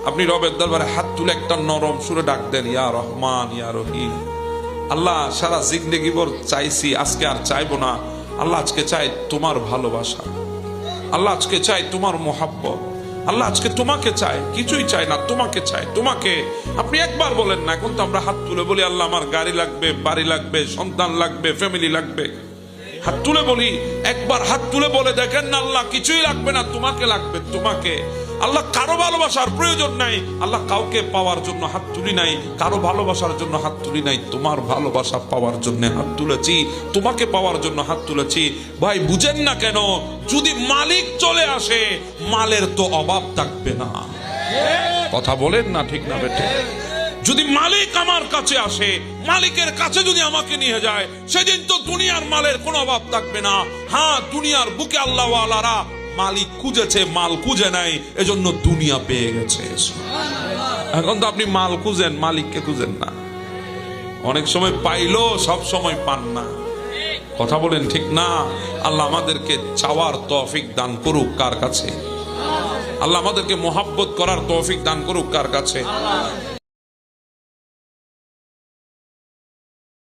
আপনি রবের দরবারে হাত তুলে একটা নরম সুরে ডাক দেন, ইয়া রহমান ইয়া রহিম। আল্লাহ সারা জিন্দেগি ভর চাইছি, আজকে আর চাইবো না। আল্লাহ আজকে চাই তোমার ভালোবাসা, আল্লাহ আজকে চাই তোমার মোহাব্বত, আল্লাহ আজকে তোমাকে চাই, কিছুই চাই না, তোমাকে চাই, তোমাকে। আপনি একবার বলেন না, এখন তো আমরা হাত তুলে বলি আল্লাহ আমার গাড়ি লাগবে, বাড়ি লাগবে, সন্তান লাগবে, ফ্যামিলি লাগবে, হাত তুলে বলি। একবার হাত তুলে বলে দেখেন না, আল্লাহ কিছুই লাগবে না, তোমাকে লাগবে, তোমাকে। আল্লাহ কারো ভালোবাসার প্রয়োজন নাই, আল্লাহ কাউকে পাওয়ার জন্য হাত তুলি নাই, কারো ভালোবাসার জন্য হাত তুলি নাই, তোমার ভালোবাসা পাওয়ার জন্য হাত তুলেছি, তোমাকে পাওয়ার জন্য হাত তুলেছি। ভাই বুঝেন না কেন? যদি মালিক চলে আসে, মালের তো অভাব থাকবে না। কথা বলেন না, ঠিক না বেটে? যদি মালিক আমার কাছে আসে, মালিকের কাছে যদি আমাকে নিয়ে যায়, সেদিন তো দুনিয়ার মালের কোনো অভাব থাকবে না। হ্যাঁ, দুনিয়ার বুকে আল্লাহওয়ালারা মালিক খুঁজেছে, মাল খুঁজে নাই, এজন্য দুনিয়া পেয়ে গেছে। এখন তো আপনি মাল খুঁজেন, মালিককে খুঁজেন না। অনেক সময় পাইলো, সব সময় পান না। কথা বলেন ঠিক না? আল্লাহ আমাদেরকে চাওয়ার তৌফিক দান করুক। কার কাছে? আল্লাহ আমাদেরকে মোহাব্বত করার তৌফিক দান করুক। কার কাছে?